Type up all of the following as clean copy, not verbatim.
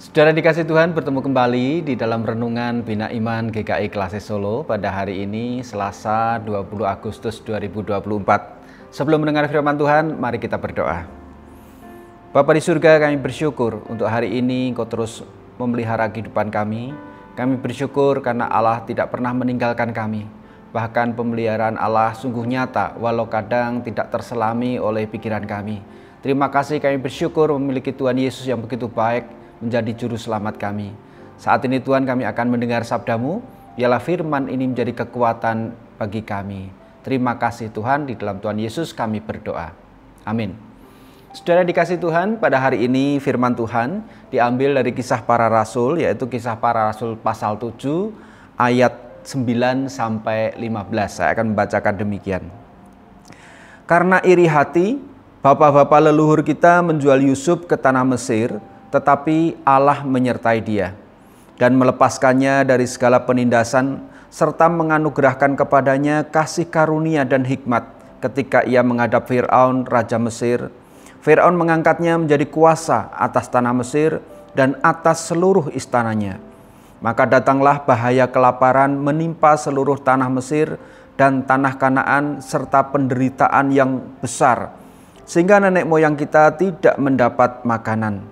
Saudara dikasih Tuhan, bertemu kembali di dalam renungan Bina Iman GKI Klase Solo pada hari ini Selasa 20 Agustus 2024. Sebelum mendengar firman Tuhan, mari kita berdoa. Bapa di surga, kami bersyukur untuk hari ini Engkau terus memelihara kehidupan kami. Kami bersyukur karena Allah tidak pernah meninggalkan kami. Bahkan pemeliharaan Allah sungguh nyata walau kadang tidak terselami oleh pikiran kami. Terima kasih, kami bersyukur memiliki Tuhan Yesus yang begitu baik menjadi juru selamat kami. Saat ini Tuhan, kami akan mendengar sabda-Mu, biarlah firman ini menjadi kekuatan bagi kami. Terima kasih Tuhan, di dalam Tuhan Yesus kami berdoa. Amin. Saudara dikasih Tuhan, pada hari ini firman Tuhan diambil dari Kisah Para Rasul, yaitu Kisah Para Rasul pasal 7 ayat 9 sampai 15. Saya akan membacakan demikian. Karena iri hati, bapak-bapak leluhur kita menjual Yusuf ke tanah Mesir, tetapi Allah menyertai dia dan melepaskannya dari segala penindasan serta menganugerahkan kepadanya kasih karunia dan hikmat ketika ia menghadap Fir'aun, Raja Mesir. Fir'aun mengangkatnya menjadi kuasa atas tanah Mesir dan atas seluruh istananya. Maka datanglah bahaya kelaparan menimpa seluruh tanah Mesir dan tanah Kanaan serta penderitaan yang besar, sehingga nenek moyang kita tidak mendapat makanan.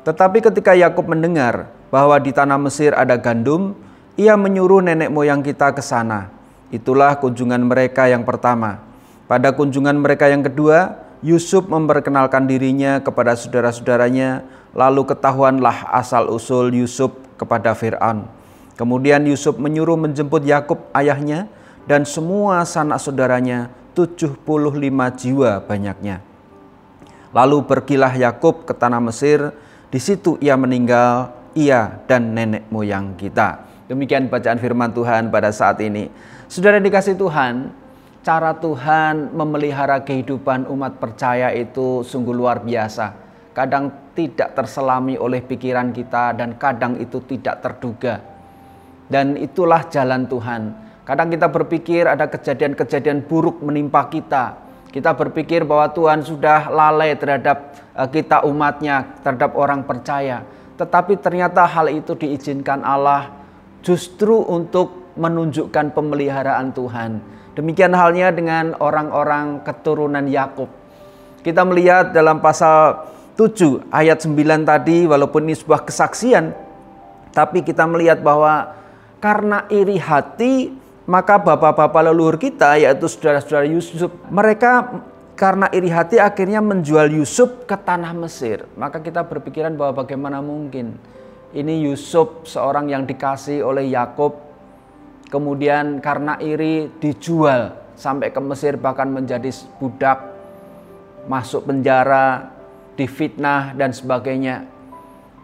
Tetapi ketika Yakub mendengar bahwa di tanah Mesir ada gandum, ia menyuruh nenek moyang kita ke sana. Itulah kunjungan mereka yang pertama. Pada kunjungan mereka yang kedua, Yusuf memperkenalkan dirinya kepada saudara-saudaranya, lalu ketahuanlah asal-usul Yusuf kepada Fir'aun. Kemudian Yusuf menyuruh menjemput Yakub ayahnya dan semua sanak saudaranya, 75 jiwa banyaknya. Lalu pergilah Yakub ke tanah Mesir. Di situ ia meninggal, ia dan nenek moyang kita. Demikian bacaan firman Tuhan pada saat ini. Saudara dikasih Tuhan, cara Tuhan memelihara kehidupan umat percaya itu sungguh luar biasa. Kadang tidak terselami oleh pikiran kita dan kadang itu tidak terduga. Dan itulah jalan Tuhan. Kadang kita berpikir ada kejadian-kejadian buruk menimpa kita. Kita berpikir bahwa Tuhan sudah lalai terhadap kita umatnya, terhadap orang percaya. Tetapi ternyata hal itu diizinkan Allah justru untuk menunjukkan pemeliharaan Tuhan. Demikian halnya dengan orang-orang keturunan Yakub. Kita melihat dalam pasal 7 ayat 9 tadi, walaupun ini sebuah kesaksian, tapi kita melihat bahwa karena iri hati, maka bapak-bapak leluhur kita, yaitu saudara-saudara Yusuf, mereka karena iri hati akhirnya menjual Yusuf ke tanah Mesir. Maka kita berpikiran bahwa bagaimana mungkin ini Yusuf, seorang yang dikasih oleh Yakub, kemudian karena iri dijual sampai ke Mesir, bahkan menjadi budak, masuk penjara, difitnah dan sebagainya.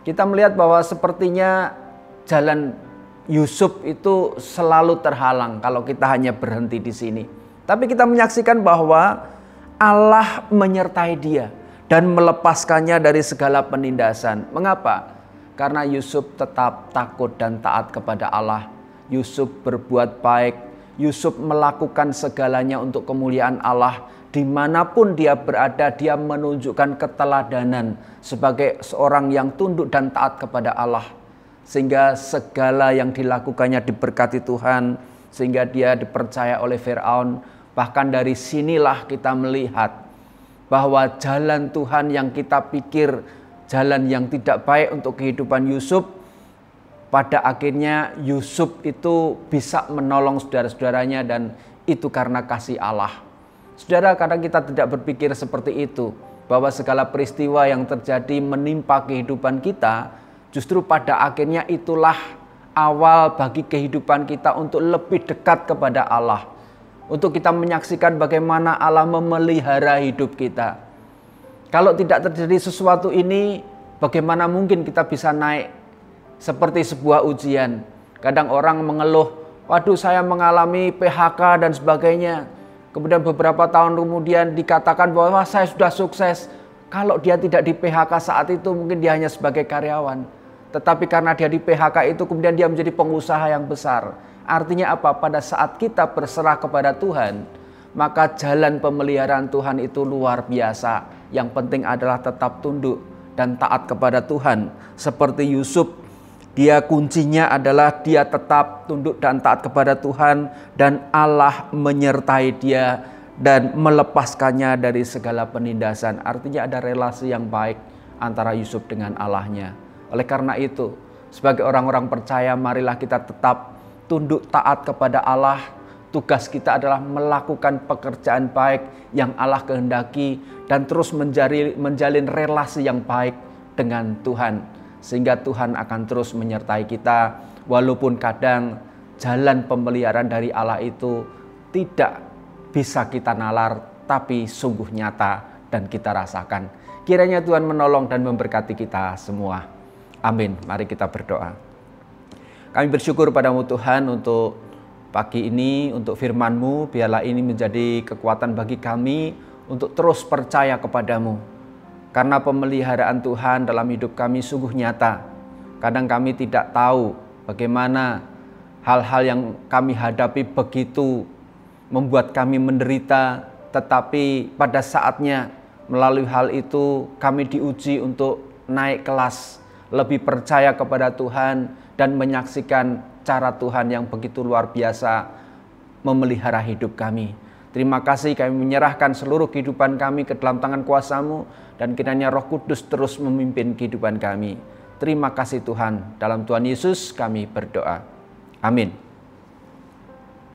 Kita melihat bahwa sepertinya jalan Yusuf itu selalu terhalang kalau kita hanya berhenti di sini. Tapi kita menyaksikan bahwa Allah menyertai dia dan melepaskannya dari segala penindasan. Mengapa? Karena Yusuf tetap takut dan taat kepada Allah. Yusuf berbuat baik. Yusuf melakukan segalanya untuk kemuliaan Allah. Dimanapun dia berada, dia menunjukkan keteladanan sebagai seorang yang tunduk dan taat kepada Allah. Sehingga segala yang dilakukannya diberkati Tuhan, sehingga dia dipercaya oleh Fir'aun. Bahkan dari sinilah kita melihat bahwa jalan Tuhan yang kita pikir jalan yang tidak baik untuk kehidupan Yusuf, pada akhirnya Yusuf itu bisa menolong saudara-saudaranya, dan itu karena kasih Allah. Saudara, kadang kita tidak berpikir seperti itu, bahwa segala peristiwa yang terjadi menimpa kehidupan kita, justru pada akhirnya itulah awal bagi kehidupan kita untuk lebih dekat kepada Allah. Untuk kita menyaksikan bagaimana Allah memelihara hidup kita. Kalau tidak terjadi sesuatu ini, bagaimana mungkin kita bisa naik seperti sebuah ujian. Kadang orang mengeluh, waduh saya mengalami PHK dan sebagainya. Kemudian beberapa tahun kemudian dikatakan bahwa saya sudah sukses. Kalau dia tidak di PHK saat itu, mungkin dia hanya sebagai karyawan. Tetapi karena dia di PHK itu, kemudian dia menjadi pengusaha yang besar. Artinya apa? Pada saat kita berserah kepada Tuhan, maka jalan pemeliharaan Tuhan itu luar biasa. Yang penting adalah tetap tunduk dan taat kepada Tuhan. Seperti Yusuf, dia kuncinya adalah dia tetap tunduk dan taat kepada Tuhan, dan Allah menyertai dia dan melepaskannya dari segala penindasan. Artinya ada relasi yang baik antara Yusuf dengan Allahnya. Oleh karena itu, sebagai orang-orang percaya, marilah kita tetap tunduk taat kepada Allah. Tugas kita adalah melakukan pekerjaan baik yang Allah kehendaki dan terus menjalin relasi yang baik dengan Tuhan. Sehingga Tuhan akan terus menyertai kita, walaupun kadang jalan pemeliharaan dari Allah itu tidak bisa kita nalar, tapi sungguh nyata dan kita rasakan. Kiranya Tuhan menolong dan memberkati kita semua. Amin. Mari kita berdoa. Kami bersyukur padamu Tuhan untuk pagi ini, untuk firman-Mu. Biarlah ini menjadi kekuatan bagi kami untuk terus percaya kepadamu. Karena pemeliharaan Tuhan dalam hidup kami sungguh nyata. Kadang kami tidak tahu bagaimana hal-hal yang kami hadapi begitu membuat kami menderita. Tetapi pada saatnya melalui hal itu kami diuji untuk naik kelas, lebih percaya kepada Tuhan dan menyaksikan cara Tuhan yang begitu luar biasa memelihara hidup kami. Terima kasih, kami menyerahkan seluruh kehidupan kami ke dalam tangan kuasa-Mu, dan kiranya Roh Kudus terus memimpin kehidupan kami. Terima kasih Tuhan, dalam Tuhan Yesus kami berdoa. Amin.